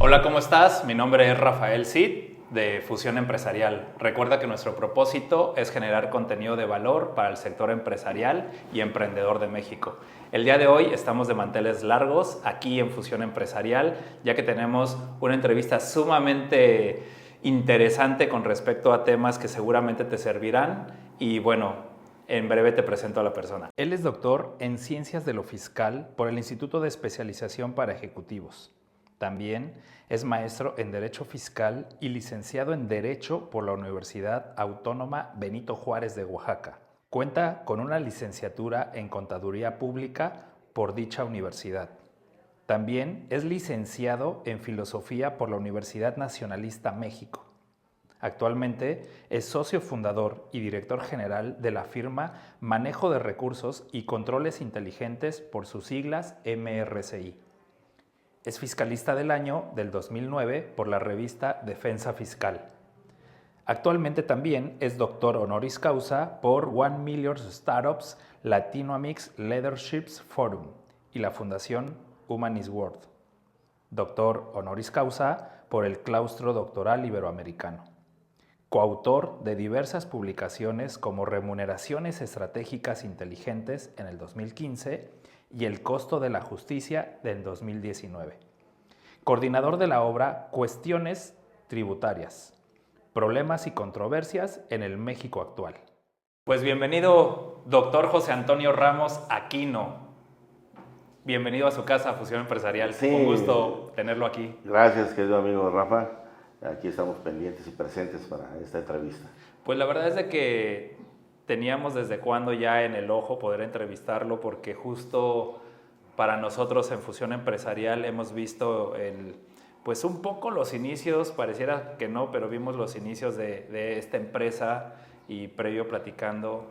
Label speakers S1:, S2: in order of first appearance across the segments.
S1: Hola, ¿cómo estás? Mi nombre es Rafael Cid de Fusión Empresarial. Recuerda que nuestro propósito es generar contenido de valor para el sector empresarial y emprendedor de México. El día de hoy estamos de manteles largos aquí en Fusión Empresarial, ya que tenemos una entrevista sumamente interesante con respecto a temas que seguramente te servirán y bueno, en breve te presento a la persona. Él es doctor en Ciencias de lo Fiscal por el Instituto de Especialización para Ejecutivos. También es maestro en Derecho Fiscal y licenciado en Derecho por la Universidad Autónoma Benito Juárez de Oaxaca. Cuenta con una licenciatura en Contaduría Pública por dicha universidad. También es licenciado en Filosofía por la Universidad Nacionalista México. Actualmente es socio fundador y director general de la firma Manejo de Recursos y Controles Inteligentes, por sus siglas MRCI. Es fiscalista del año del 2009 por la revista Defensa Fiscal. Actualmente también es doctor honoris causa por 1 Million Startups Latinoamix Leaderships Forum y la Fundación Humanis World. Doctor honoris causa por el Claustro Doctoral Iberoamericano. Coautor de diversas publicaciones como Remuneraciones Estratégicas Inteligentes en el 2015 y El Costo de la Justicia del 2019. Coordinador de la obra Cuestiones Tributarias, Problemas y Controversias en el México Actual. Pues bienvenido, doctor José Antonio Ramos Aquino. Bienvenido a su casa, Fusión Empresarial.
S2: Sí,
S1: un gusto tenerlo aquí.
S2: Gracias, querido amigo Rafa. Aquí estamos pendientes y presentes para esta entrevista.
S1: Pues la verdad es de que teníamos desde cuando ya en el ojo poder entrevistarlo, porque justo para nosotros en Fusión Empresarial hemos visto pues un poco los inicios, pareciera que no, pero vimos los inicios de esta empresa y previo platicando,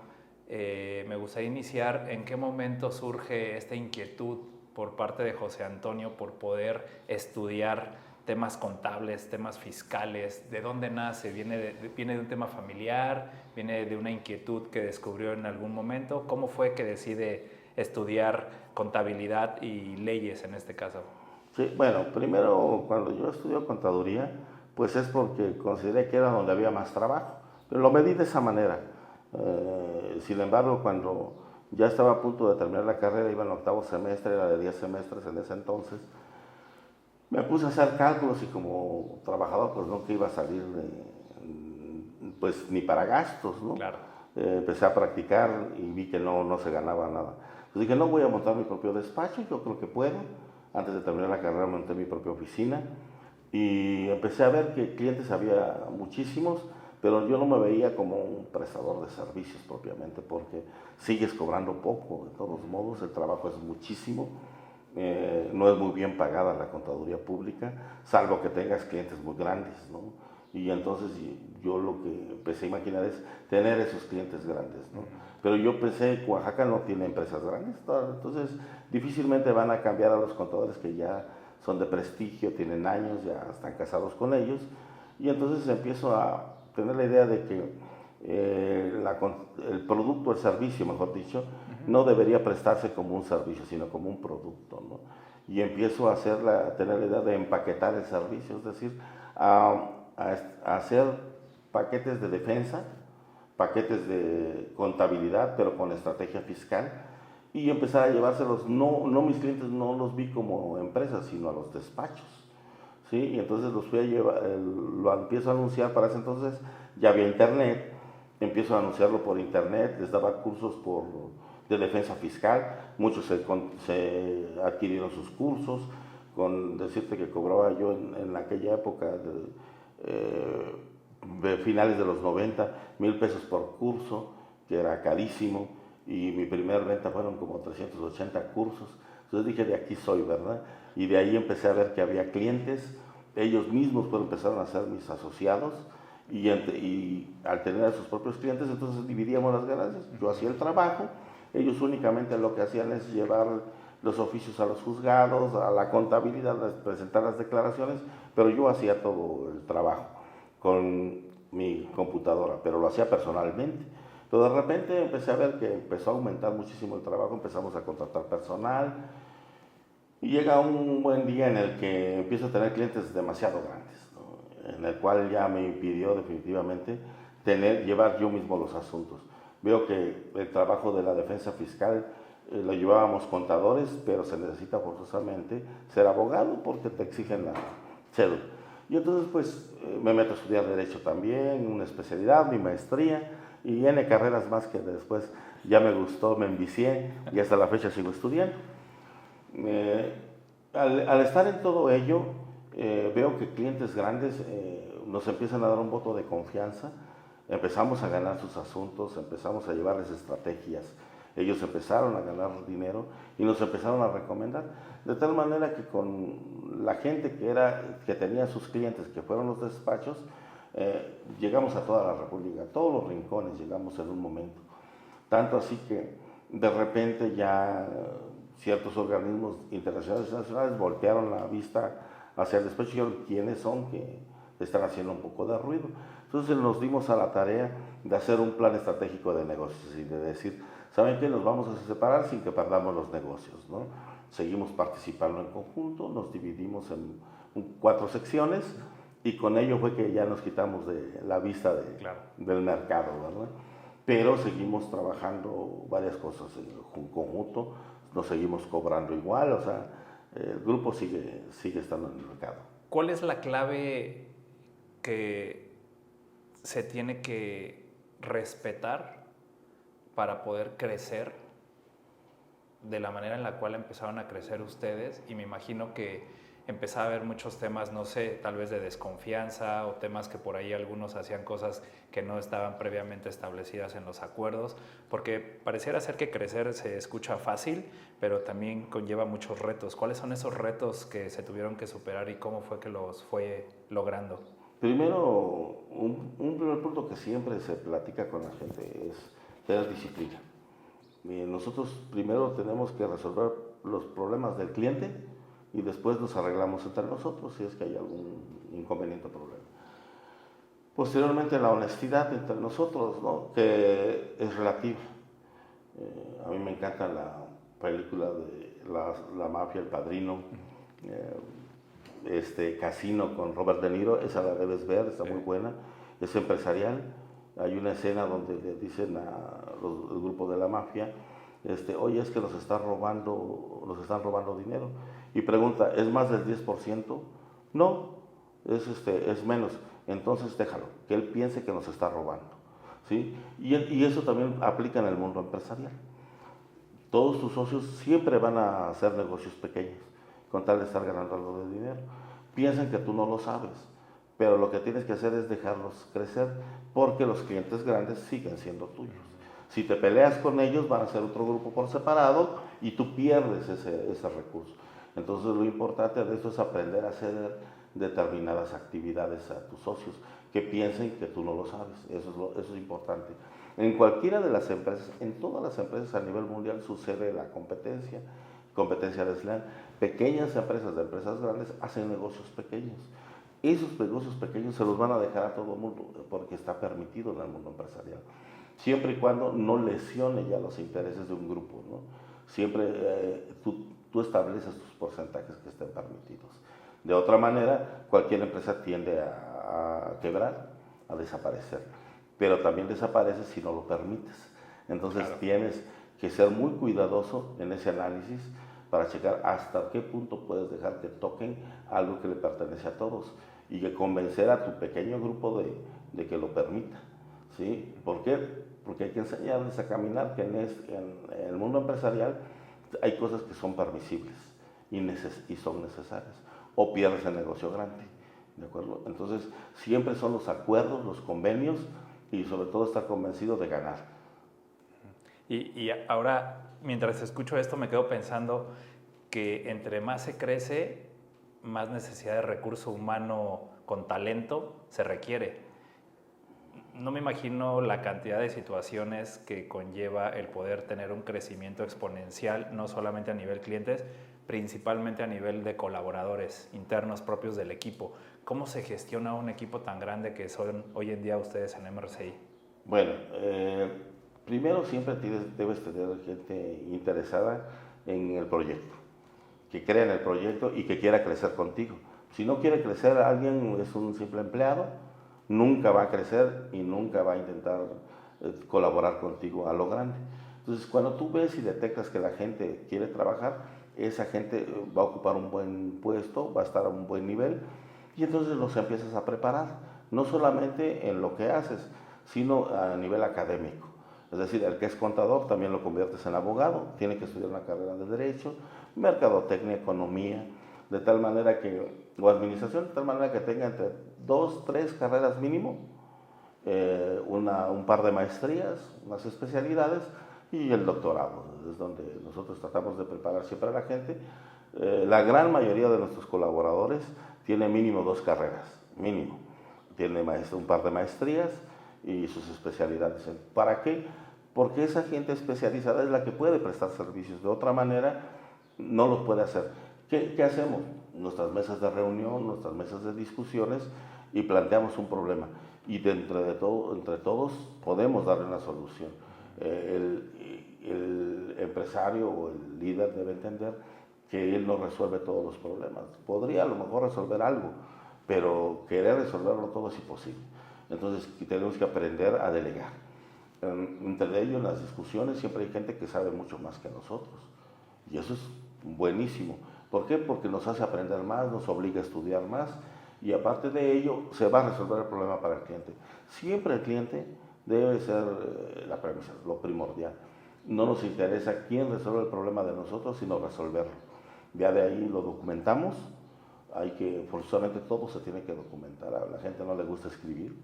S1: me gustaría iniciar en qué momento surge esta inquietud por parte de José Antonio por poder estudiar temas contables, temas fiscales. ¿De dónde nace? ¿Viene de un tema familiar? ¿Viene de una inquietud que descubrió en algún momento? ¿Cómo fue que decide estudiar contabilidad y leyes en este caso?
S2: Sí, bueno, primero cuando yo estudio contaduría, pues es porque consideré que era donde había más trabajo, pero lo medí de esa manera. Sin embargo, cuando ya estaba a punto de terminar la carrera, iba en el 8º semestre, era de 10 semestres en ese entonces, me puse a hacer cálculos y como trabajador pues nunca iba a salir pues ni para gastos, ¿no?
S1: Claro.
S2: Empecé a practicar y vi que no se ganaba nada. Entonces dije, no voy a montar mi propio despacho, yo creo que puedo. Antes de terminar la carrera monté mi propia oficina y empecé a ver que clientes había muchísimos, pero yo no me veía como un prestador de servicios propiamente, porque sigues cobrando poco, de todos modos el trabajo es muchísimo. No es muy bien pagada la contaduría pública, salvo que tengas clientes muy grandes, ¿no? Y entonces yo lo que empecé a imaginar es tener esos clientes grandes, ¿no? Pero yo pensé, Oaxaca no tiene empresas grandes, entonces difícilmente van a cambiar a los contadores que ya son de prestigio, tienen años, ya están casados con ellos, y entonces empiezo a tener la idea de que el producto, el servicio, mejor dicho, no debería prestarse como un servicio, sino como un producto, ¿no? Y empiezo a tener la idea de empaquetar el servicio, es decir, a hacer paquetes de defensa, paquetes de contabilidad, pero con estrategia fiscal, y empezar a llevárselos, no mis clientes no los vi como empresas, sino a los despachos, ¿sí? Y entonces los fui a llevar, lo empiezo a anunciar. Para ese entonces ya había internet, empiezo a anunciarlo por internet, les daba cursos de defensa fiscal, muchos se adquirieron sus cursos, con decirte que cobraba yo en aquella época de finales de los 90, 1,000 pesos por curso, que era carísimo, y mi primera venta fueron como 380 cursos. Entonces dije, de aquí soy, ¿verdad? Y de ahí empecé a ver que había clientes, ellos mismos pues empezaron a ser mis asociados, y al tener a sus propios clientes, entonces dividíamos las ganancias. Yo hacía el trabajo, ellos únicamente lo que hacían es llevar los oficios a los juzgados, a la contabilidad, presentar las declaraciones, pero yo hacía todo el trabajo con mi computadora, pero lo hacía personalmente. Pero de repente empecé a ver que empezó a aumentar muchísimo el trabajo, empezamos a contratar personal, Y llega un buen día en el que empiezo a tener clientes demasiado grandes, ¿no? En el cual ya me impidió definitivamente llevar yo mismo los asuntos. Veo que el trabajo de la defensa fiscal lo llevábamos contadores, pero se necesita forzosamente ser abogado porque te exigen la cédula. Y entonces pues me meto a estudiar Derecho también, una especialidad, mi maestría y N carreras más que después ya me gustó, me envicié y hasta la fecha sigo estudiando. Al estar en todo ello, veo que clientes grandes nos empiezan a dar un voto de confianza, empezamos a ganar sus asuntos, empezamos a llevarles estrategias, ellos empezaron a ganar dinero y nos empezaron a recomendar, de tal manera que con la gente que tenía sus clientes, que fueron los despachos, llegamos a toda la República, a todos los rincones llegamos en un momento. Tanto así que de repente ya ciertos organismos internacionales y nacionales voltearon la vista hacia el despacho y dijeron quiénes son que están haciendo un poco de ruido. Entonces nos dimos a la tarea de hacer un plan estratégico de negocios y de decir, ¿saben qué? Nos vamos a separar sin que perdamos los negocios, ¿no? Seguimos participando en conjunto, nos dividimos en 4 secciones y con ello fue que ya nos quitamos de la vista del mercado, ¿verdad? Pero seguimos trabajando varias cosas en conjunto, nos seguimos cobrando igual, o sea, el grupo sigue estando en el mercado.
S1: ¿Cuál es la clave que se tiene que respetar para poder crecer de la manera en la cual empezaron a crecer ustedes? Y me imagino que empezaba a haber muchos temas, no sé, tal vez de desconfianza o temas que por ahí algunos hacían cosas que no estaban previamente establecidas en los acuerdos, porque pareciera ser que crecer se escucha fácil, pero también conlleva muchos retos. ¿Cuáles son esos retos que se tuvieron que superar y cómo fue que los fue logrando?
S2: Primero, un primer punto que siempre se platica con la gente es tener disciplina. Nosotros primero tenemos que resolver los problemas del cliente y después nos arreglamos entre nosotros si es que hay algún inconveniente o problema. Posteriormente la honestidad entre nosotros, ¿no? Que es relativa. A mí me encanta la película de la mafia, El Padrino, Casino con Robert De Niro, esa la debes ver, está muy buena, es empresarial. Hay una escena donde le dicen el grupo de la mafia, oye, es que nos están robando dinero. Y pregunta, ¿es más del 10%? No, es menos. Entonces déjalo, que él piense que nos está robando. ¿Sí? Y eso también aplica en el mundo empresarial. Todos tus socios siempre van a hacer negocios pequeños, con tal de estar ganando algo de dinero. Piensan que tú no lo sabes, pero lo que tienes que hacer es dejarlos crecer, porque los clientes grandes siguen siendo tuyos. Si te peleas con ellos, van a ser otro grupo por separado y tú pierdes ese recurso. Entonces lo importante de esto es aprender a hacer determinadas actividades a tus socios, que piensen que tú no lo sabes. Eso es importante. En cualquiera de las empresas, en todas las empresas a nivel mundial sucede la competencia desleal. Pequeñas empresas de empresas grandes hacen negocios pequeños. Esos negocios pequeños se los van a dejar a todo el mundo porque está permitido en el mundo empresarial. Siempre y cuando no lesione ya los intereses de un grupo, ¿no? Siempre tú estableces tus porcentajes que estén permitidos. De otra manera, cualquier empresa tiende a quebrar, a desaparecer. Pero también desaparece si no lo permites. Entonces claro, tienes que ser muy cuidadoso en ese análisis para checar hasta qué punto puedes dejar que toquen algo que le pertenece a todos y que convencer a tu pequeño grupo de que lo permita. ¿Sí? ¿Por qué? Porque hay que enseñarles a caminar, que en el mundo empresarial hay cosas que son permisibles y son necesarias, o pierdes el negocio grande, ¿de acuerdo? Entonces, siempre son los acuerdos, los convenios y sobre todo estar convencido de ganar.
S1: Y ahora, mientras escucho esto, me quedo pensando que entre más se crece, más necesidad de recurso humano con talento se requiere. No me imagino la cantidad de situaciones que conlleva el poder tener un crecimiento exponencial, no solamente a nivel clientes, principalmente a nivel de colaboradores internos propios del equipo. ¿Cómo se gestiona un equipo tan grande que son hoy en día ustedes en MRCI?
S2: Bueno, primero siempre debes tener gente interesada en el proyecto. que crea en el proyecto y que quiera crecer contigo. Si no quiere crecer, alguien es un simple empleado, nunca va a crecer y nunca va a intentar colaborar contigo a lo grande. Entonces, cuando tú ves y detectas que la gente quiere trabajar, esa gente va a ocupar un buen puesto, va a estar a un buen nivel y entonces los empiezas a preparar, no solamente en lo que haces, sino a nivel académico. Es decir, el que es contador también lo conviertes en abogado, tiene que estudiar una carrera de Derecho, Mercadotecnia, Economía, de tal manera que, o Administración, de tal manera que tenga entre 2, 3 carreras mínimo, un par de maestrías, unas especialidades y el doctorado. Es donde nosotros tratamos de preparar siempre a la gente. La gran mayoría de nuestros colaboradores tiene mínimo 2 carreras, mínimo. Tiene un par de maestrías y sus especialidades. ¿Para qué? Porque esa gente especializada es la que puede prestar servicios. De otra manera, no los puede hacer. ¿Qué hacemos? Nuestras mesas de reunión, nuestras mesas de discusiones y planteamos un problema. Y entre todos podemos darle una solución. El empresario o el líder debe entender que él no resuelve todos los problemas. Podría a lo mejor resolver algo, pero querer resolverlo todo es imposible. Entonces tenemos que aprender a delegar. Entre ellos, en las discusiones siempre hay gente que sabe mucho más que nosotros. Y eso es buenísimo. ¿Por qué? Porque nos hace aprender más, nos obliga a estudiar más y aparte de ello se va a resolver el problema para el cliente. Siempre el cliente debe ser la premisa, lo primordial. No nos interesa quién resuelve el problema de nosotros, sino resolverlo. Ya de ahí lo documentamos. Forzosamente todo se tiene que documentar. A la gente no le gusta escribir.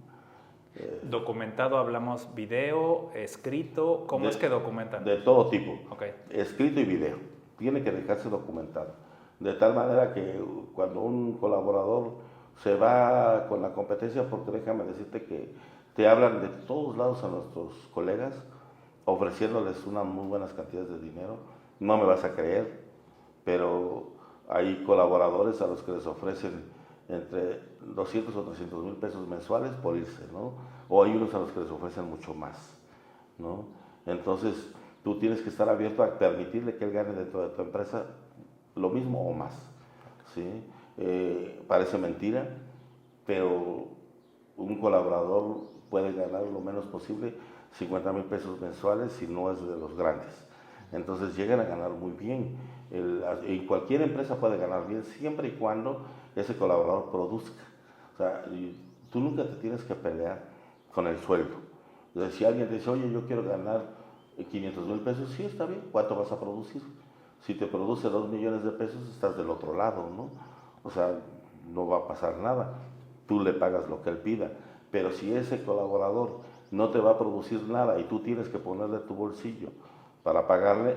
S1: Documentado, hablamos video, escrito, ¿cómo es que documentan?
S2: De todo tipo,
S1: Okay.
S2: Escrito y video, tiene que dejarse documentado, de tal manera que cuando un colaborador se va con la competencia, porque déjame decirte que te hablan de todos lados a nuestros colegas, ofreciéndoles unas muy buenas cantidades de dinero, no me vas a creer, pero hay colaboradores a los que les ofrecen entre 200 o 300 mil pesos mensuales por irse, ¿no? O hay unos a los que les ofrecen mucho más, ¿no? Entonces, tú tienes que estar abierto a permitirle que él gane dentro de tu empresa lo mismo o más, ¿sí? Parece mentira, pero un colaborador puede ganar lo menos posible 50 mil pesos mensuales si no es de los grandes. Entonces llegan a ganar muy bien. Y cualquier empresa puede ganar bien siempre y cuando ese colaborador produzca. O sea, tú nunca te tienes que pelear con el sueldo. Entonces, si alguien te dice, oye, yo quiero ganar 500 mil pesos, sí, está bien, ¿cuánto vas a producir? Si te produce 2 millones de pesos, estás del otro lado, ¿no? O sea, no va a pasar nada. Tú le pagas lo que él pida. Pero si ese colaborador no te va a producir nada y tú tienes que ponerle tu bolsillo para pagarle,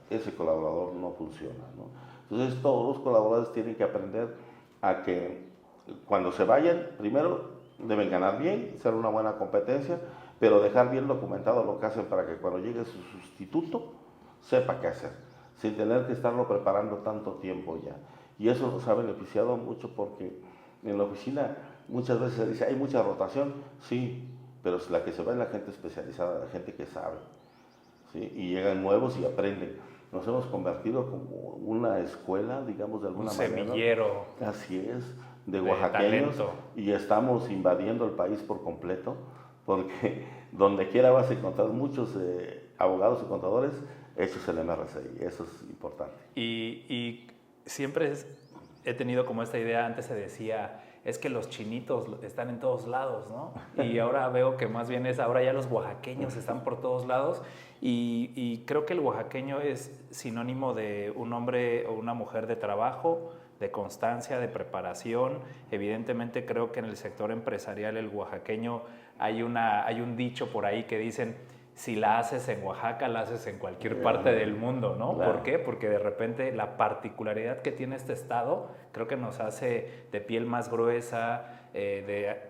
S2: ese colaborador no funciona, ¿no? Entonces todos los colaboradores tienen que aprender a que cuando se vayan, primero deben ganar bien, ser una buena competencia, pero dejar bien documentado lo que hacen para que cuando llegue su sustituto sepa qué hacer, sin tener que estarlo preparando tanto tiempo ya. Y eso nos ha beneficiado mucho porque en la oficina muchas veces se dice, hay mucha rotación, sí, pero la que se va es la gente especializada, la gente que sabe, ¿sí? Y llegan nuevos y aprenden. Nos hemos convertido como una escuela, digamos, de alguna manera.
S1: Un semillero.
S2: Así es, de oaxaqueños.
S1: Talento.
S2: Y estamos invadiendo el país por completo, porque donde quiera vas a encontrar muchos abogados y contadores hechos en MRCI. Eso es importante.
S1: Y siempre he tenido como esta idea, antes se decía, es que los chinitos están en todos lados, ¿no? Y ahora veo que más bien ahora ya los oaxaqueños están por todos lados y creo que el oaxaqueño es sinónimo de un hombre o una mujer de trabajo, de constancia, de preparación. Evidentemente creo que en el sector empresarial el oaxaqueño hay un dicho por ahí que dicen, si la haces en Oaxaca, la haces en cualquier parte del mundo, ¿no?
S2: Claro.
S1: ¿Por qué? Porque de repente la particularidad que tiene este estado creo que nos hace de piel más gruesa, de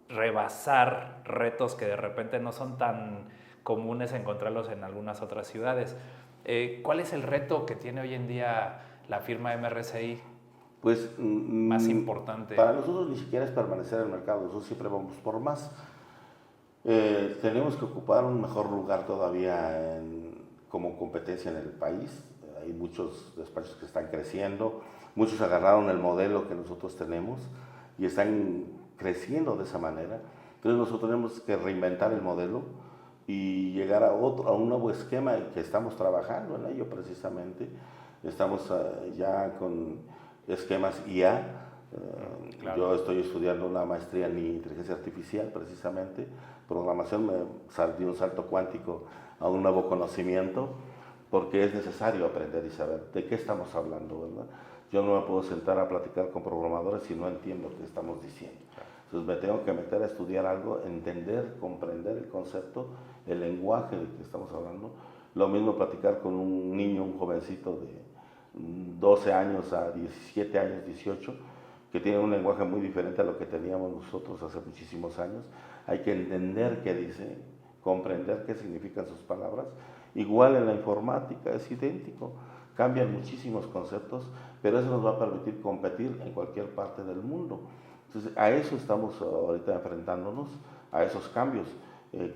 S1: rebasar retos que de repente no son tan comunes encontrarlos en algunas otras ciudades. ¿Cuál es el reto que tiene hoy en día la firma MRCI?
S2: Pues
S1: más importante.
S2: Para nosotros ni siquiera es permanecer en el mercado, nosotros siempre vamos por más. Tenemos que ocupar un mejor lugar todavía como competencia en el país. hay muchos despachos que están creciendo, muchos agarraron el modelo que nosotros tenemos y están creciendo de esa manera. Entonces nosotros tenemos que reinventar el modelo y llegar a un nuevo esquema que estamos trabajando en ello precisamente. Estamos ya con esquemas IA. Claro. Yo estoy estudiando una maestría en inteligencia artificial precisamente, programación, me di un salto cuántico a un nuevo conocimiento, porque es necesario aprender y saber de qué estamos hablando, ¿verdad? Yo no me puedo sentar a platicar con programadores si no entiendo qué estamos diciendo. Entonces me tengo que meter a estudiar algo, entender, comprender el concepto, el lenguaje del que estamos hablando. Lo mismo platicar con un niño, un jovencito de 12 años a 17 años, 18, que tiene un lenguaje muy diferente a lo que teníamos nosotros hace muchísimos años. Hay que entender qué dice, comprender qué significan sus palabras. Igual en la informática es idéntico, cambian muchísimos conceptos, pero eso nos va a permitir competir en cualquier parte del mundo. Entonces a eso estamos ahorita enfrentándonos, a esos cambios.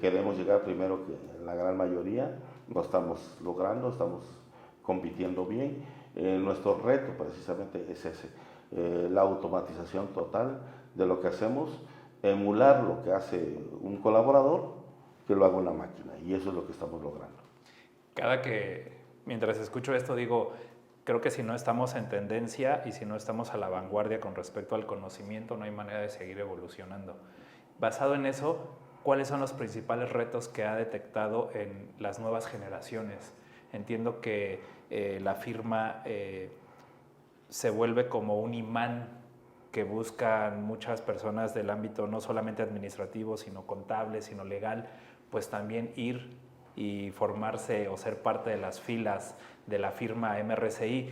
S2: Queremos llegar primero que la gran mayoría, lo estamos logrando, estamos compitiendo bien. Nuestro reto precisamente es ese, la automatización total de lo que hacemos, emular lo que hace un colaborador, que lo haga una máquina, y eso es lo que estamos logrando.
S1: Mientras escucho esto, digo, creo que si no estamos en tendencia y si no estamos a la vanguardia con respecto al conocimiento, no hay manera de seguir evolucionando. Basado en eso, ¿cuáles son los principales retos que ha detectado en las nuevas generaciones? Entiendo que la firma se vuelve como un imán que buscan muchas personas del ámbito no solamente administrativo, sino contable, sino legal, pues también ir y formarse o ser parte de las filas de la firma MRCI.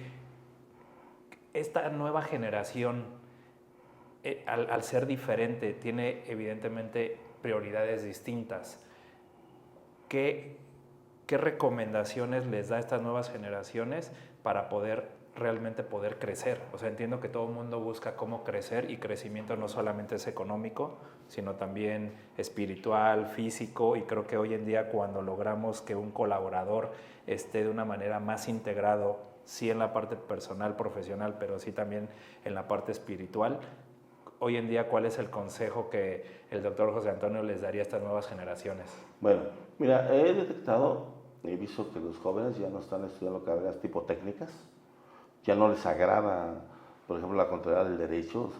S1: Esta nueva generación, al ser diferente, tiene evidentemente prioridades distintas. ¿Qué recomendaciones les da a estas nuevas generaciones para realmente poder crecer? O sea, entiendo que todo el mundo busca cómo crecer, y crecimiento no solamente es económico, sino también espiritual, físico, y creo que hoy en día cuando logramos que un colaborador esté de una manera más integrado, sí en la parte personal, profesional, pero sí también en la parte espiritual, hoy en día, ¿cuál es el consejo que el doctor José Antonio les daría a estas nuevas generaciones?
S2: Bueno, mira, he visto que los jóvenes ya no están estudiando carreras tipo técnicas, ya no les agrada, por ejemplo, la contraria del derecho.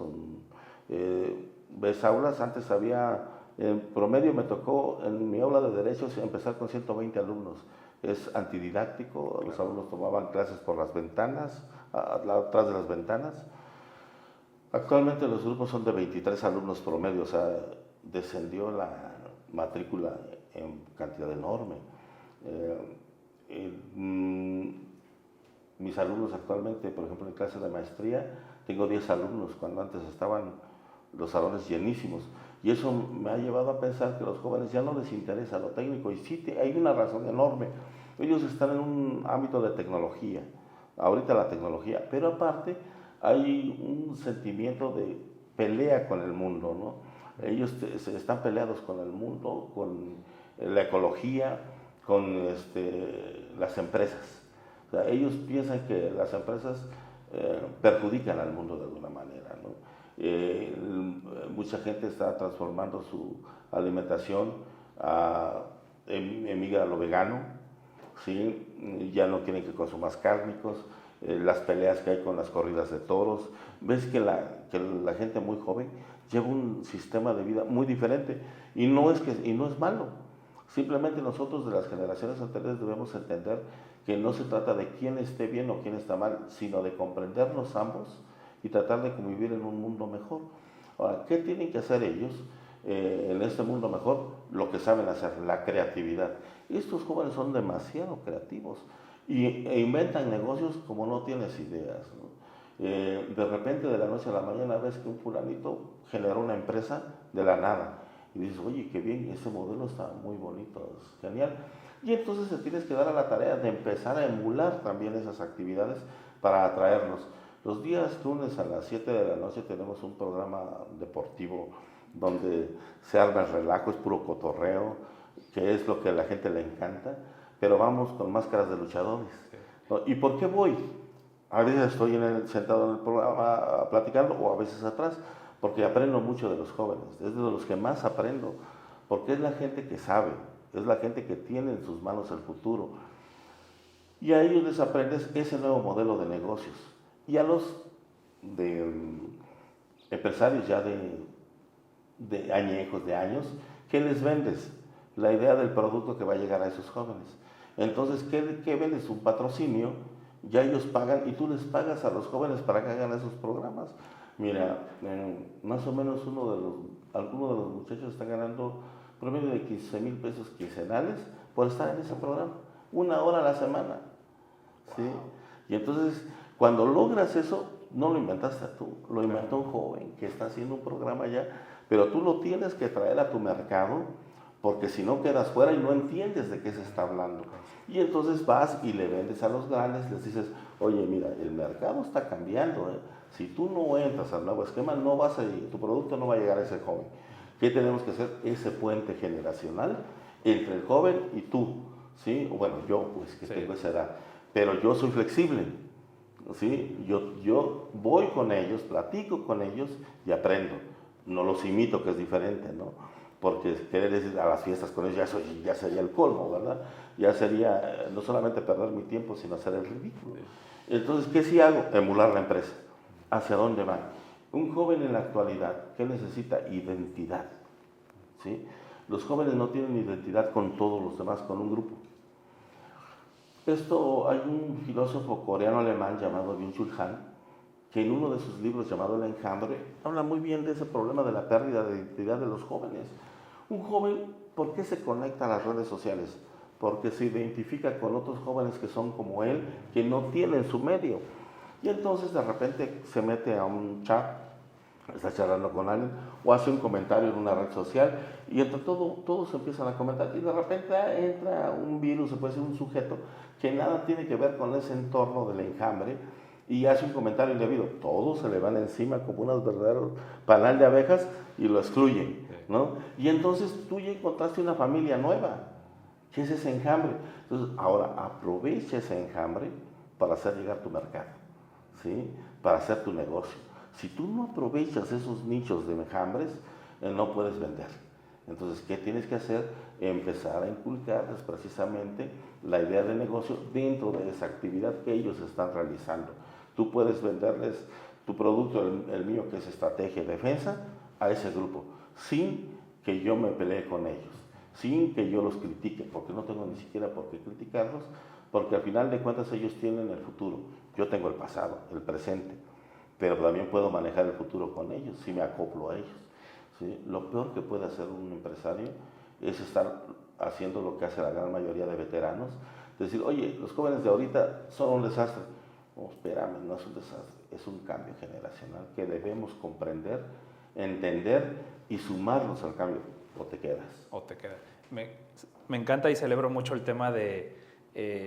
S2: Ves aulas, antes había, en promedio me tocó en mi aula de derechos empezar con 120 alumnos. Es antididáctico, claro. Los alumnos tomaban clases por las ventanas, atrás de las ventanas. Actualmente los grupos son de 23 alumnos promedio, o sea, descendió la matrícula en cantidad enorme. Mis alumnos actualmente, por ejemplo, en clase de maestría, tengo 10 alumnos, cuando antes estaban los salones llenísimos. Y eso me ha llevado a pensar que a los jóvenes ya no les interesa lo técnico. Y sí, hay una razón enorme. Ellos están en un ámbito de tecnología, ahorita la tecnología, pero aparte hay un sentimiento de pelea con el mundo, ¿no? Ellos están peleados con el mundo, con la ecología, con las empresas. O sea, ellos piensan que las empresas perjudican al mundo de alguna manera, ¿no? Mucha gente está transformando su alimentación, emigra a lo vegano, ¿sí? Ya no quieren que consumas cárnicos, las peleas que hay con las corridas de toros. Ves que la gente muy joven lleva un sistema de vida muy diferente, y no es malo. Simplemente nosotros de las generaciones anteriores debemos entender que no se trata de quién esté bien o quién está mal, sino de comprendernos ambos y tratar de convivir en un mundo mejor. Ahora, ¿qué tienen que hacer ellos en este mundo mejor? Lo que saben hacer, la creatividad. Estos jóvenes son demasiado creativos e inventan negocios como no tienes ideas, ¿no? De repente, de la noche a la mañana, ves que un fulanito generó una empresa de la nada. Y dices, oye, qué bien, ese modelo está muy bonito, es genial. Y entonces te tienes que dar a la tarea de empezar a emular también esas actividades para atraernos. Los días lunes a las 7 de la noche tenemos un programa deportivo donde se arma el relajo, es puro cotorreo, que es lo que a la gente le encanta, pero vamos con máscaras de luchadores. ¿no? ¿Y por qué voy? A veces estoy sentado en el programa platicando o a veces atrás, porque aprendo mucho de los jóvenes, es de los que más aprendo, porque es la gente que sabe, es la gente que tiene en sus manos el futuro. Y a ellos les aprendes ese nuevo modelo de negocios. Y a los de, empresarios ya de añejos, de años, ¿qué les vendes? La idea del producto que va a llegar a esos jóvenes. Entonces, ¿qué vendes? Un patrocinio, ya ellos pagan y tú les pagas a los jóvenes para que hagan esos programas. Mira, más o menos algunos de los muchachos están ganando promedio de 15,000 pesos quincenales por estar en ese programa, 1 hora a la semana. ¿Sí? Y entonces, cuando logras eso, no lo inventaste tú, lo inventó un joven que está haciendo un programa ya, pero tú lo tienes que traer a tu mercado, porque si no quedas fuera y no entiendes de qué se está hablando. Y entonces vas y le vendes a los grandes, les dices, oye, mira, el mercado está cambiando, ¿eh? Si tú no entras al nuevo esquema, tu producto no va a llegar a ese joven. ¿Qué tenemos que hacer? Ese puente generacional entre el joven y tú, ¿sí? Bueno, yo, pues, que tengo esa edad, pero yo soy flexible, ¿sí? Yo voy con ellos, platico con ellos y aprendo. No los imito, que es diferente, ¿no? Porque querer ir a las fiestas con ellos ya sería el colmo, ¿verdad? Ya sería no solamente perder mi tiempo, sino hacer el ridículo. Entonces, ¿qué sí hago? Emular la empresa. ¿Hacia dónde va? Un joven en la actualidad, ¿qué necesita? Identidad, ¿sí? Los jóvenes no tienen identidad con todos los demás, con un grupo. Hay un filósofo coreano-alemán llamado Byung-Chul Han, que en uno de sus libros llamado El Enjambre, habla muy bien de ese problema de la pérdida de identidad de los jóvenes. Un joven, ¿por qué se conecta a las redes sociales? Porque se identifica con otros jóvenes que son como él, que no tienen su medio. Y entonces de repente se mete a un chat, está charlando con alguien, o hace un comentario en una red social, y entre todos empiezan a comentar, y de repente entra un virus, se puede decir un sujeto, que nada tiene que ver con ese entorno del enjambre, y hace un comentario indebido. Todos se le van encima como unos verdaderos panal de abejas y lo excluyen, ¿no? Y entonces tú ya encontraste una familia nueva, que es ese enjambre. Entonces, ahora aprovecha ese enjambre para hacer llegar tu mercado, ¿sí? Para hacer tu negocio. Si tú no aprovechas esos nichos de enjambres, no puedes vender. Entonces, ¿qué tienes que hacer? Empezar a inculcarles precisamente la idea de negocio dentro de esa actividad que ellos están realizando. Tú puedes venderles tu producto, el mío que es estrategia y defensa, a ese grupo, sin que yo me pelee con ellos, sin que yo los critique, porque no tengo ni siquiera por qué criticarlos, porque al final de cuentas ellos tienen el futuro, yo tengo el pasado, el presente, pero también puedo manejar el futuro con ellos, si me acoplo a ellos. ¿Sí? Lo peor que puede hacer un empresario es estar haciendo lo que hace la gran mayoría de veteranos, decir, oye, los jóvenes de ahorita son un desastre. No, espérame, no es un desastre, es un cambio generacional que debemos comprender, entender y sumarnos al cambio, o te quedas.
S1: O te quedas. Me encanta y celebro mucho el tema de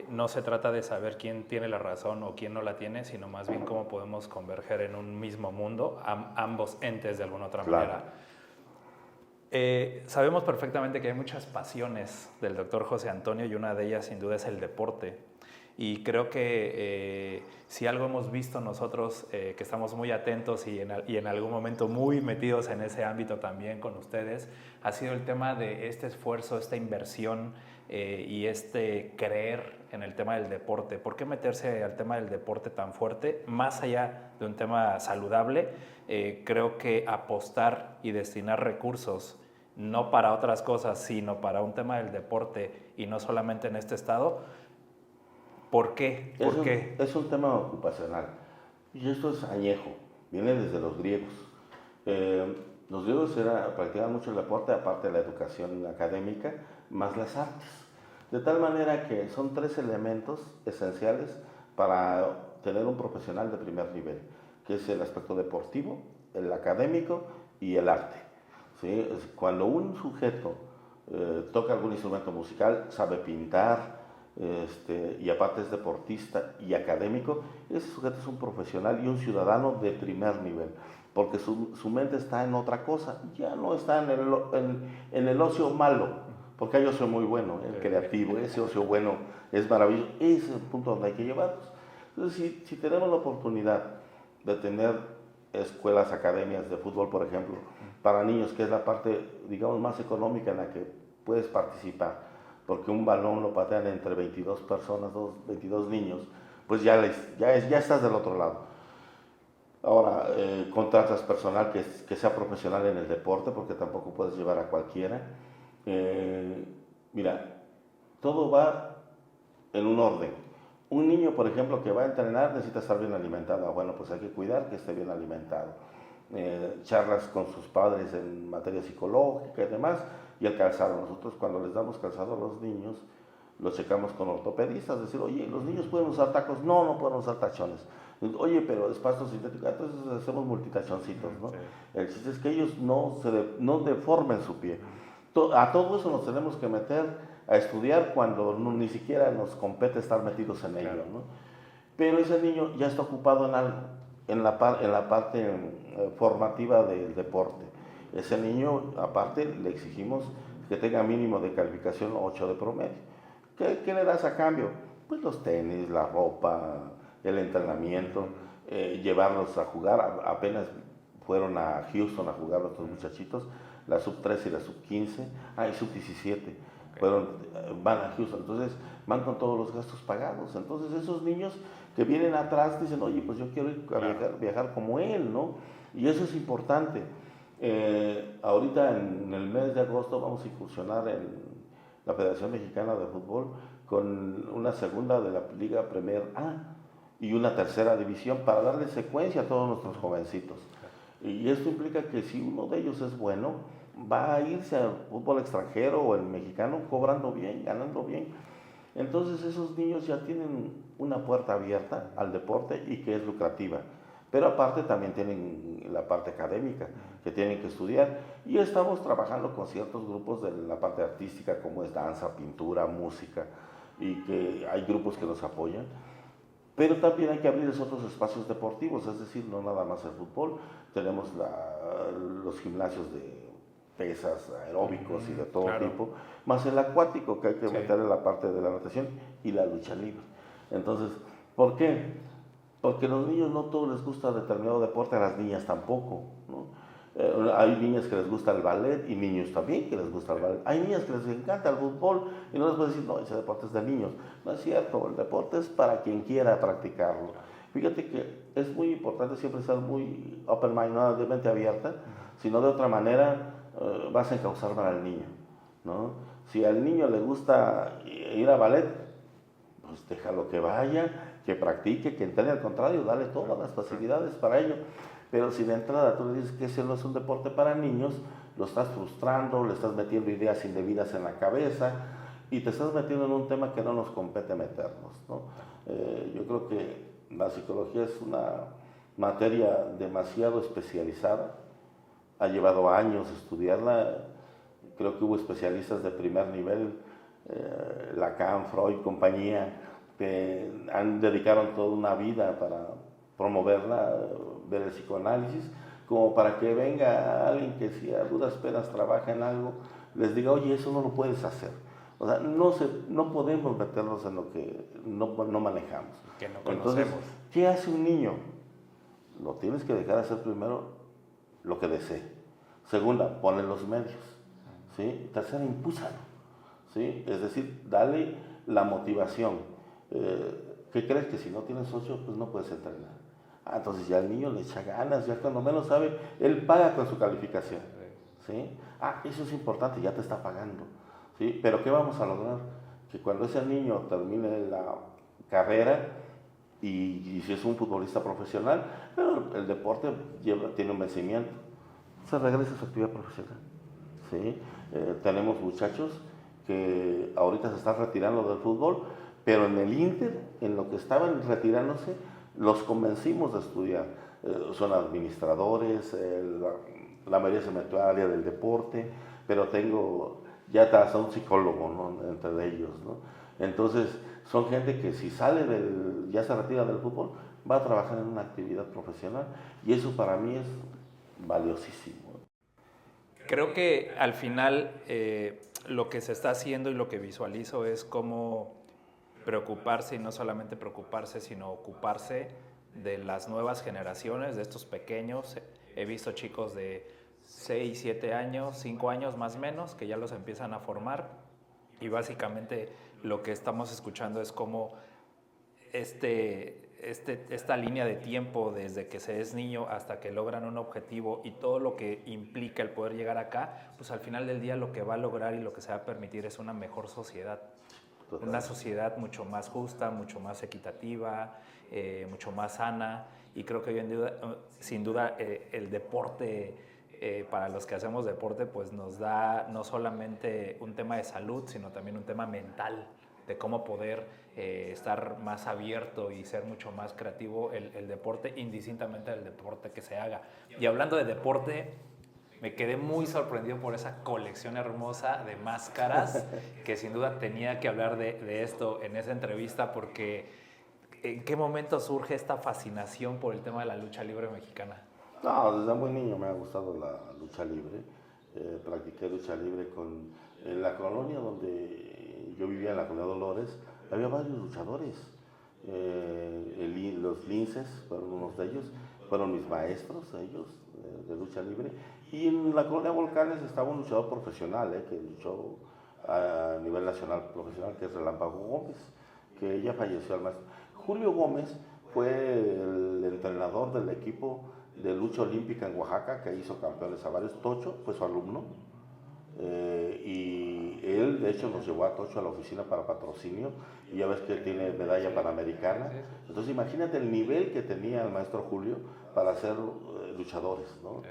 S1: no se trata de saber quién tiene la razón o quién no la tiene, sino más bien cómo podemos converger en un mismo mundo, ambos entes de alguna otra manera. Sabemos perfectamente que hay muchas pasiones del doctor José Antonio y una de ellas sin duda es el deporte. Y creo que si algo hemos visto nosotros, que estamos muy atentos y en algún momento muy metidos en ese ámbito también con ustedes, ha sido el tema de este esfuerzo, esta inversión y este creer en el tema del deporte. ¿Por qué meterse al tema del deporte tan fuerte? Más allá de un tema saludable, creo que apostar y destinar recursos no para otras cosas, sino para un tema del deporte y no solamente en este estado. ¿Por qué?
S2: Es un tema ocupacional y esto es añejo, viene desde los griegos. Los griegos practicaban mucho el deporte, aparte de la educación académica, más las artes. De tal manera que son 3 elementos esenciales para tener un profesional de primer nivel, que es el aspecto deportivo, el académico y el arte. ¿Sí? Cuando un sujeto toca algún instrumento musical, sabe pintar, y aparte es deportista y académico, ese sujeto es un profesional y un ciudadano de primer nivel, porque su mente está en otra cosa, ya no está en el ocio malo, porque hay ocio muy bueno, el creativo, ese ocio bueno es maravilloso, ese es el punto donde hay que llevarlos. Entonces, si tenemos la oportunidad de tener escuelas, academias de fútbol, por ejemplo, para niños, que es la parte, digamos, más económica en la que puedes participar, porque un balón lo patean entre 22 personas, 22 niños, pues ya estás del otro lado. Ahora, contratas personal que sea profesional en el deporte, porque tampoco puedes llevar a cualquiera. Mira, todo va en un orden. Un niño, por ejemplo, que va a entrenar necesita estar bien alimentado. Bueno, pues hay que cuidar que esté bien alimentado. Charlas con sus padres en materia psicológica y demás, y el calzado. Nosotros cuando les damos calzado a los niños, lo checamos con ortopedistas, decir, oye, ¿los niños pueden usar tacos? No, no pueden usar tachones. Oye, pero es pasto sintético, entonces hacemos multitachoncitos, ¿no? El chiste es que ellos no deformen su pie. A todo eso nos tenemos que meter a estudiar cuando ni siquiera nos compete estar metidos en ello, ¿no? Pero ese niño ya está ocupado en algo, en la parte formativa del deporte. Ese niño, aparte, le exigimos que tenga mínimo de calificación 8 de promedio. ¿Qué le das a cambio? Pues los tenis, la ropa, el entrenamiento, llevarlos a jugar. Apenas fueron a Houston a jugar nuestros muchachitos, la sub-13 y la sub-15, y sub-17. Van a Houston, entonces van con todos los gastos pagados. Entonces esos niños que vienen atrás dicen, oye, pues yo quiero ir a viajar como él, ¿no? Y eso es importante. Ahorita en el mes de agosto vamos a incursionar en la Federación Mexicana de Fútbol con una segunda de la Liga Premier A y una tercera división para darle secuencia a todos nuestros jovencitos. Y esto implica que si uno de ellos es bueno, va a irse al fútbol extranjero o el mexicano cobrando bien, ganando bien. Entonces esos niños ya tienen una puerta abierta al deporte y que es lucrativa. Pero aparte también tienen la parte académica, que tienen que estudiar. Y estamos trabajando con ciertos grupos de la parte artística, como es danza, pintura, música, y que hay grupos que nos apoyan. Pero también hay que abrirles otros espacios deportivos, es decir, no nada más el fútbol. Tenemos los gimnasios de pesas, aeróbicos y de todo tipo, más el acuático, que hay que meterle la parte de la natación y la lucha libre. Entonces, ¿por qué? Porque a los niños no todos les gusta determinado deporte, a las niñas tampoco, ¿no? Hay niñas que les gusta el ballet y niños también que les gusta el ballet. Hay niñas que les encanta el fútbol y no les puedes decir, no, ese deporte es de niños. No es cierto, el deporte es para quien quiera practicarlo. Fíjate que es muy importante siempre estar muy open mind, no de mente abierta, sino de otra manera vas a encauzar mal al niño, ¿no? Si al niño le gusta ir a ballet, pues déjalo que vaya, que practique, que entrene, al contrario, dale todas las facilidades para ello. Pero si de entrada tú le dices que ese no es un deporte para niños, lo estás frustrando, le estás metiendo ideas indebidas en la cabeza y te estás metiendo en un tema que no nos compete meternos, ¿no? Yo creo que la psicología es una materia demasiado especializada, ha llevado años estudiarla, creo que hubo especialistas de primer nivel, Lacan, Freud, compañía, que dedicaron toda una vida para promoverla, ver el psicoanálisis, como para que venga alguien que si a duras penas trabaja en algo, les diga, oye, eso no lo puedes hacer. O sea, no podemos meternos en lo que no manejamos.
S1: Que no conocemos.
S2: Entonces, ¿qué hace un niño? Lo tienes que dejar hacer primero lo que desee. Segunda, ponle los medios. ¿Sí? Tercera, impúsalo. ¿Sí? Es decir, dale la motivación. ¿Qué crees? Que si no tienes socio, pues no puedes entrenar. Entonces ya el niño le echa ganas, ya cuando menos sabe, él paga con su calificación. ¿Sí? Eso es importante, ya te está pagando. ¿Sí? Pero ¿qué vamos a lograr? Que cuando ese niño termine la carrera y si es un futbolista profesional, pero el deporte tiene un vencimiento, se regresa a su actividad profesional. ¿Sí? Tenemos muchachos que ahorita se están retirando del fútbol, pero en el Inter, en lo que estaban retirándose, los convencimos de estudiar. Son administradores, la mayoría se metió al área del deporte, pero tengo ya hasta un psicólogo, ¿no? Entre ellos, ¿no? Entonces, son gente que si sale ya se retira del fútbol, va a trabajar en una actividad profesional, y eso para mí es valiosísimo.
S1: Creo que al final lo que se está haciendo y lo que visualizo es cómo preocuparse, y no solamente preocuparse, sino ocuparse de las nuevas generaciones, de estos pequeños. He visto chicos de 6, 7 años, 5 años más o menos, que ya los empiezan a formar, y básicamente lo que estamos escuchando es cómo esta línea de tiempo desde que se es niño hasta que logran un objetivo y todo lo que implica el poder llegar acá, pues al final del día lo que va a lograr y lo que se va a permitir es una mejor sociedad. Total. Una sociedad mucho más justa, mucho más equitativa, mucho más sana, y creo que hoy en día, sin duda, el deporte, para los que hacemos deporte, pues nos da no solamente un tema de salud, sino también un tema mental, de cómo poder estar más abierto y ser mucho más creativo el deporte, indistintamente del deporte que se haga. Y hablando de deporte, me quedé muy sorprendido por esa colección hermosa de máscaras, que sin duda tenía que hablar de esto en esa entrevista, porque ¿en qué momento surge esta fascinación por el tema de la lucha libre mexicana?
S2: No, desde muy niño me ha gustado la lucha libre. Practiqué lucha libre en la colonia donde yo vivía, en la colonia Dolores, había varios luchadores. Los linces fueron unos de ellos, fueron mis maestros, ellos, de lucha libre. Y en la colonia Volcanes estaba un luchador profesional, que luchó a nivel nacional profesional, que es Relámpago Gómez, que ya falleció al maestro. Julio Gómez fue el entrenador del equipo de lucha olímpica en Oaxaca, que hizo campeones a varios. Tocho fue su alumno, y él de hecho nos llevó a Tocho a la oficina para patrocinio, y ya ves que él tiene medalla panamericana. Entonces imagínate el nivel que tenía el maestro Julio para ser luchadores, ¿no?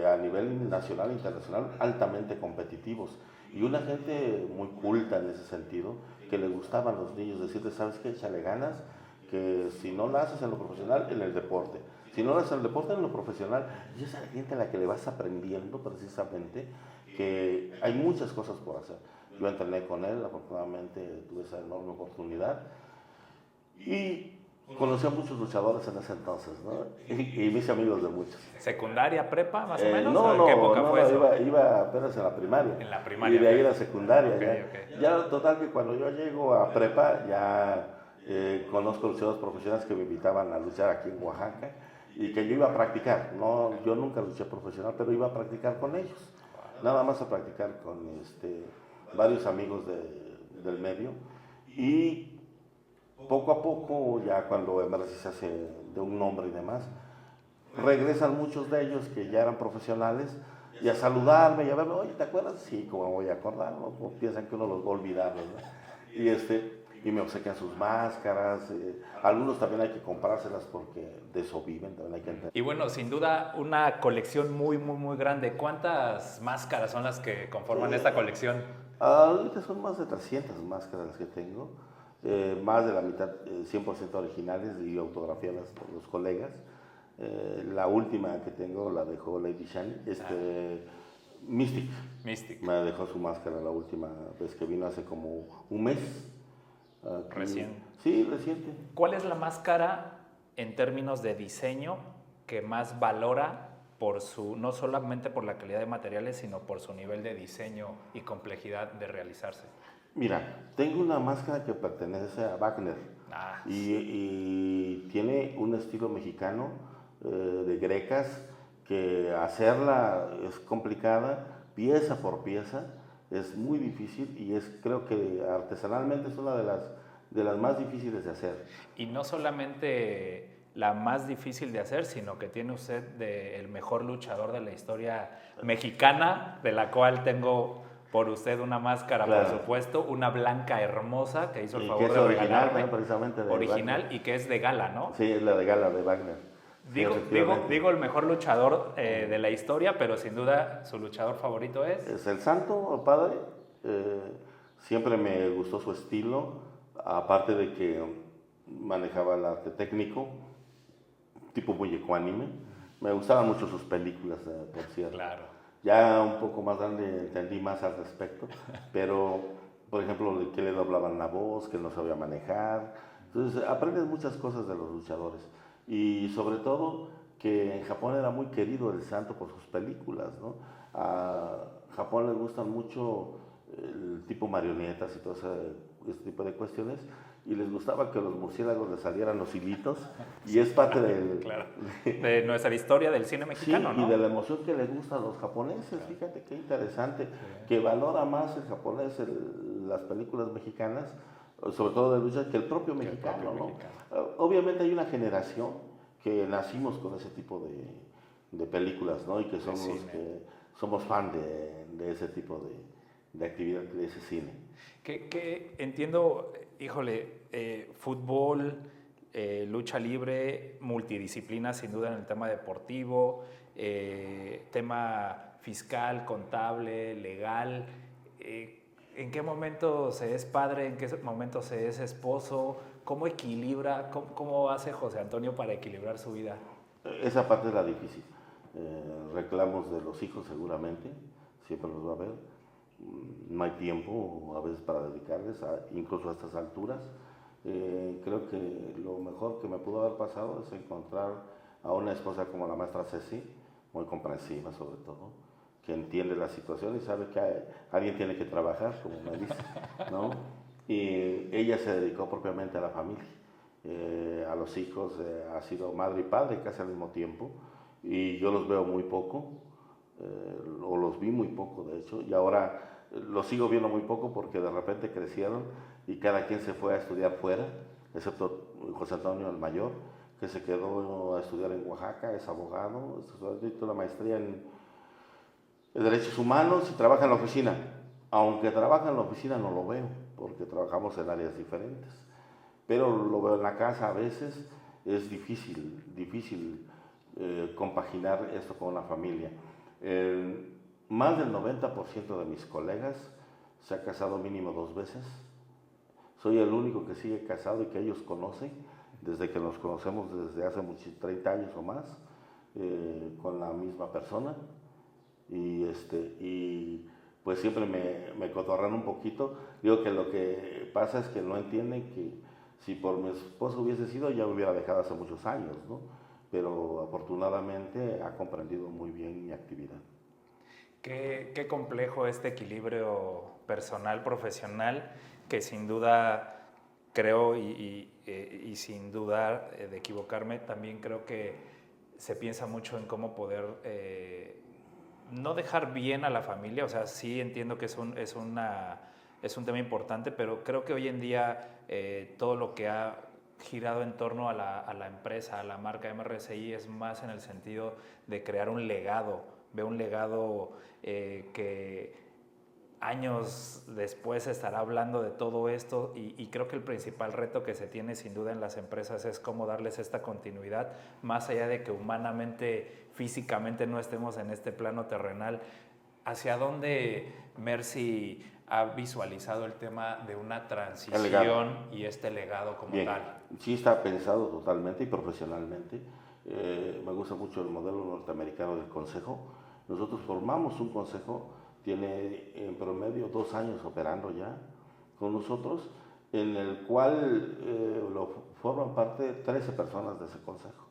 S2: A nivel nacional e internacional, altamente competitivos, y una gente muy culta en ese sentido, que le gustaban los niños, decirles, ¿sabes qué? Échale ganas, que si no la haces en lo profesional, en el deporte. Si no lo haces en el deporte, en lo profesional. Y esa gente a la que le vas aprendiendo precisamente que hay muchas cosas por hacer. Yo entrené con él, afortunadamente tuve esa enorme oportunidad. Y conocí a muchos luchadores en ese entonces, ¿no? Y me hice amigos de muchos.
S1: ¿Secundaria, prepa, más o menos?
S2: No,
S1: ¿en qué época fue eso?
S2: Iba apenas en la primaria.
S1: En la primaria.
S2: Y de ahí a la secundaria.
S1: Okay.
S2: Ya total que cuando yo llego a prepa, ya conozco luchadores profesionales que me invitaban a luchar aquí en Oaxaca, y que yo iba a practicar. No, yo nunca luché profesional, pero iba a practicar con ellos. Nada más a practicar con varios amigos del medio. Y poco a poco, ya cuando MRC se hace de un nombre y demás, regresan muchos de ellos que ya eran profesionales, y a saludarme y a verme, oye, ¿te acuerdas? Sí, ¿cómo voy a acordar? ¿No? Como piensan que uno los va a olvidar, ¿verdad? Y me obsequian sus máscaras. Algunos también hay que comprárselas porque de eso viven, también hay que entender.
S1: Y bueno, sin duda, una colección muy, muy, muy grande. ¿Cuántas máscaras son las que conforman esta colección?
S2: Ahorita son más de 300 máscaras las que tengo. Más de la mitad 100% originales y autografiadas por los colegas. La última que tengo la dejó Lady Shani, Mystic. Me dejó su máscara la última vez que vino, hace como un mes.
S1: ¿Recién?
S2: Sí, reciente.
S1: ¿Cuál es la máscara en términos de diseño que más valora no solamente por la calidad de materiales, sino por su nivel de diseño y complejidad de realizarse?
S2: Mira, tengo una máscara que pertenece a Wagner, y tiene un estilo mexicano, de grecas, que hacerla es complicada, pieza por pieza, es muy difícil, y creo que artesanalmente es una de las más difíciles de hacer.
S1: Y no solamente la más difícil de hacer, sino que tiene usted el mejor luchador de la historia mexicana, de la cual tengo por usted una máscara, claro, por supuesto, una blanca hermosa que hizo el favor de regalarme,
S2: precisamente
S1: original, y que es de gala, ¿no?
S2: Sí, es la de gala de Wagner.
S1: Digo el mejor luchador de la historia, pero sin duda su luchador favorito
S2: es el Santo Padre. Siempre me gustó su estilo, aparte de que manejaba el arte técnico, tipo muy ecuánime. Me gustaban mucho sus películas, por cierto.
S1: Claro.
S2: Ya un poco más grande entendí más al respecto, pero, por ejemplo, que le doblaban la voz, que no sabía manejar. Entonces, aprendes muchas cosas de los luchadores. Y sobre todo, que en Japón era muy querido el Santo por sus películas, ¿no? A Japón les gustan mucho el tipo marionetas y todo ese tipo de cuestiones, y les gustaba que los murciélagos les salieran los hilitos, y es parte
S1: claro, de nuestra historia del cine mexicano,
S2: sí,
S1: ¿no?
S2: y de la emoción que les gusta a los japoneses, claro. Fíjate qué interesante, sí. Que valora más el japonés las películas mexicanas, sobre todo de lucha, que el propio mexicano, ¿no? Obviamente hay una generación que nacimos con ese tipo de películas, ¿no? Y que somos los que somos fan de ese tipo de actividad, de ese cine.
S1: Que entiendo, híjole, fútbol, lucha libre, multidisciplina sin duda en el tema deportivo, tema fiscal, contable, legal. ¿En qué momento se es padre? ¿En qué momento se es esposo? ¿Cómo equilibra? ¿Cómo hace José Antonio para equilibrar su vida?
S2: Esa parte es la difícil. Reclamos de los hijos seguramente, siempre los va a haber. No hay tiempo a veces para dedicarles, incluso a estas alturas. Creo que lo mejor que me pudo haber pasado es encontrar a una esposa como la maestra Ceci, muy comprensiva sobre todo, que entiende la situación y sabe que alguien tiene que trabajar, como me dice, ¿no? Y ella se dedicó propiamente a la familia, a los hijos, ha sido madre y padre casi al mismo tiempo, y yo los veo muy poco, o los vi muy poco de hecho, y ahora los sigo viendo muy poco porque de repente crecieron y cada quien se fue a estudiar fuera, excepto José Antonio el mayor, que se quedó a estudiar en Oaxaca, es abogado, hizo la maestría en Derechos Humanos y trabaja en la oficina. Aunque trabaja en la oficina no lo veo, porque trabajamos en áreas diferentes. Pero lo veo en la casa a veces, es difícil compaginar esto con la familia. Más del 90% de mis colegas se ha casado mínimo 2 veces. Soy el único que sigue casado y que ellos conocen, desde que nos conocemos desde hace 30 años o más, con la misma persona. Y pues siempre me cotorran un poquito. Digo que lo que pasa es que no entienden que si por mi esposo hubiese sido, ya me hubiera dejado hace muchos años, ¿no? Pero afortunadamente ha comprendido muy bien mi actividad.
S1: Qué complejo este equilibrio personal, profesional, que sin duda creo y sin dudar de equivocarme, también creo que se piensa mucho en cómo poder no dejar bien a la familia. O sea, sí entiendo que es un tema importante, pero creo que hoy en día todo lo que ha girado en torno a la empresa, a la marca MRCI, es más en el sentido de crear un legado. Veo un legado que años después se estará hablando de todo esto y creo que el principal reto que se tiene sin duda en las empresas es cómo darles esta continuidad, más allá de que humanamente, físicamente no estemos en este plano terrenal. ¿Hacia dónde Mercy ha visualizado el tema de una transición y este legado como
S2: Bien,
S1: tal?
S2: Sí está pensado totalmente y profesionalmente. Me gusta mucho el modelo norteamericano del consejo. Nosotros formamos un consejo, tiene en promedio 2 años operando ya con nosotros, en el cual forman parte 13 personas de ese consejo,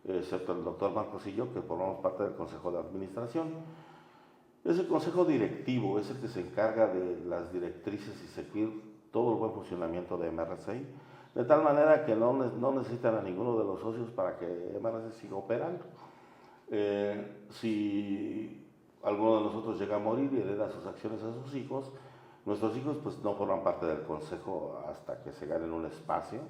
S2: excepto el doctor Marcos y yo, que formamos parte del consejo de administración. Ese consejo directivo es el que se encarga de las directrices y seguir todo el buen funcionamiento de MRCI, de tal manera que no necesitan a ninguno de los socios para que MRCI siga operando. Si alguno de nosotros llega a morir y hereda sus acciones a sus hijos, nuestros hijos pues no forman parte del consejo hasta que se ganen un espacio,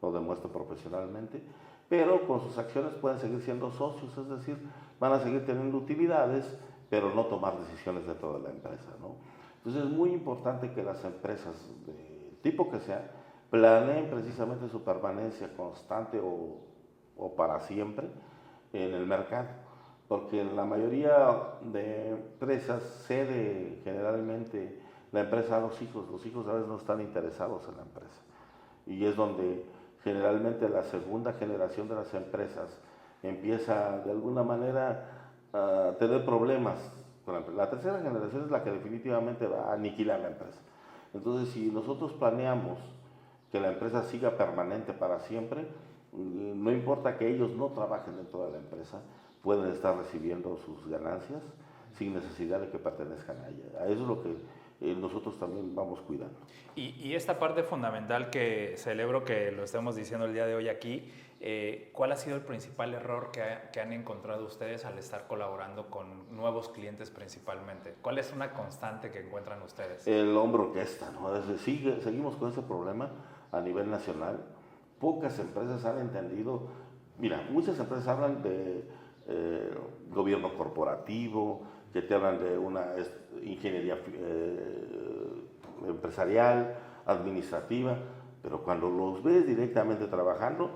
S2: lo demuestren profesionalmente, pero con sus acciones pueden seguir siendo socios, es decir, van a seguir teniendo utilidades, pero no tomar decisiones dentro de la empresa, ¿no? Entonces es muy importante que las empresas de tipo que sea planeen precisamente su permanencia constante o para siempre en el mercado, porque en la mayoría de empresas cede generalmente la empresa a los hijos a veces no están interesados en la empresa, y es donde generalmente la segunda generación de las empresas empieza de alguna manera a tener problemas con la empresa. La tercera generación es la que definitivamente va a aniquilar la empresa. Entonces, si nosotros planeamos que la empresa siga permanente para siempre, no importa que ellos no trabajen dentro de la empresa, pueden estar recibiendo sus ganancias sin necesidad de que pertenezcan a ella. A eso es lo que nosotros también vamos cuidando.
S1: Y esta parte fundamental que celebro que lo estemos diciendo el día de hoy aquí, ¿cuál ha sido el principal error que han encontrado ustedes al estar colaborando con nuevos clientes principalmente? ¿Cuál es una constante que encuentran ustedes?
S2: El hombro orquesta, ¿no? Seguimos con ese problema a nivel nacional. Pocas empresas han entendido, mira, muchas empresas hablan de gobierno corporativo, que te hablan de una ingeniería empresarial, administrativa, pero cuando los ves directamente trabajando,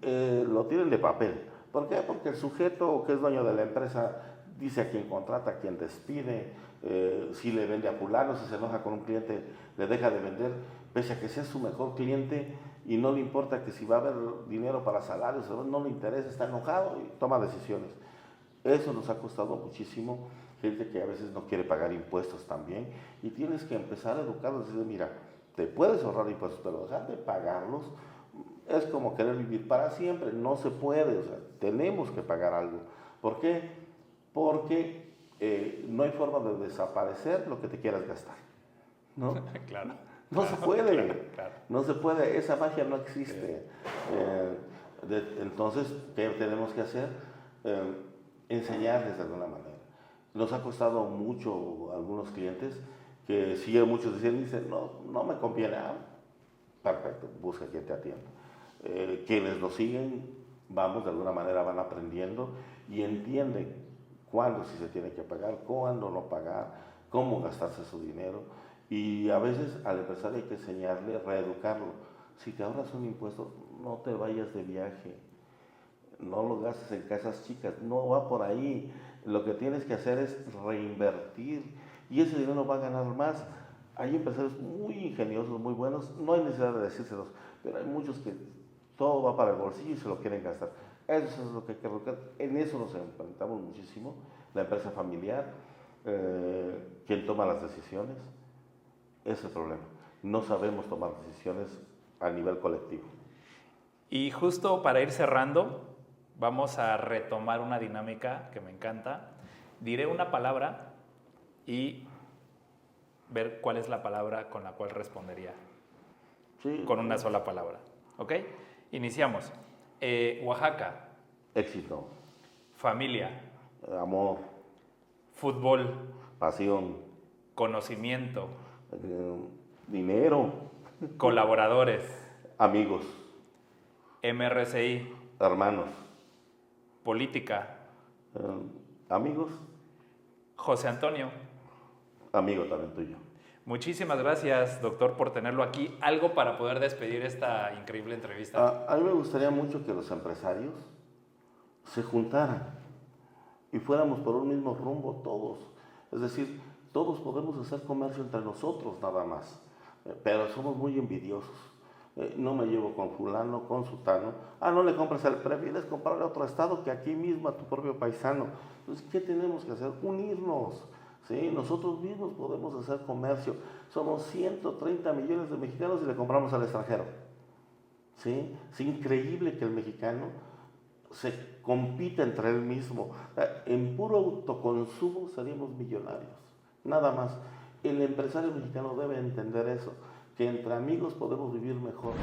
S2: lo tienen de papel. ¿Por qué? Porque el sujeto que es dueño de la empresa dice a quién contrata, a quién despide, si le vende a fulano, si se enoja con un cliente, le deja de vender, pese a que sea su mejor cliente y no le importa que si va a haber dinero para salarios, no le interesa, está enojado y toma decisiones. Eso nos ha costado muchísimo, gente que a veces no quiere pagar impuestos también, y tienes que empezar a educarlos, decir, mira, te puedes ahorrar impuestos, pero dejar de pagarlos es como querer vivir para siempre, no se puede, o sea, tenemos que pagar algo. ¿Por qué? Porque no hay forma de desaparecer lo que te quieras gastar, ¿no?
S1: Claro.
S2: No se puede,
S1: claro.
S2: no se puede, esa magia no existe. Entonces, ¿qué tenemos que hacer? Enseñarles de alguna manera. Nos ha costado mucho a algunos clientes que sí, muchos dicen, no me conviene. Perfecto, busca quien te atienda. Quienes lo siguen, de alguna manera van aprendiendo y entienden cuándo sí se tiene que pagar, cuándo no pagar, cómo gastarse su dinero. Y a veces al empresario hay que enseñarle, reeducarlo. Si te ahorras un impuesto, no te vayas de viaje, no lo gastes en casas chicas, no va por ahí. Lo que tienes que hacer es reinvertir y ese dinero va a ganar más. Hay empresarios muy ingeniosos, muy buenos, no hay necesidad de decírselos, pero hay muchos que todo va para el bolsillo y se lo quieren gastar. Eso es lo que hay que reeducar. En eso nos enfrentamos muchísimo. La empresa familiar, quien toma las decisiones, ese es el problema. No sabemos tomar decisiones a nivel colectivo.
S1: Y justo para ir cerrando, vamos a retomar una dinámica que me encanta. Diré una palabra y ver cuál es la palabra con la cual respondería.
S2: Sí.
S1: Con una sola palabra. ¿Ok? Iniciamos. Oaxaca.
S2: Éxito.
S1: Familia.
S2: Amor.
S1: Fútbol.
S2: Pasión.
S1: Conocimiento.
S2: Dinero.
S1: Colaboradores.
S2: Amigos.
S1: MRCI.
S2: Hermanos.
S1: Política.
S2: Amigos.
S1: José Antonio.
S2: Amigo también tuyo.
S1: Muchísimas gracias, doctor, por tenerlo aquí. ¿Algo para poder despedir esta increíble entrevista?
S2: A mí me gustaría mucho que los empresarios se juntaran y fuéramos por un mismo rumbo todos. Es decir, todos podemos hacer comercio entre nosotros nada más, pero somos muy envidiosos. No me llevo con fulano, con sutano. No le compras al prefieres comprarle a otro estado que aquí mismo a tu propio paisano. Entonces, ¿qué tenemos que hacer? Unirnos. ¿Sí? Nosotros mismos podemos hacer comercio. Somos 130 millones de mexicanos y le compramos al extranjero. ¿Sí? Es increíble que el mexicano se compita entre él mismo. En puro autoconsumo seríamos millonarios. Nada más. El empresario mexicano debe entender eso, que entre amigos podemos vivir mejor.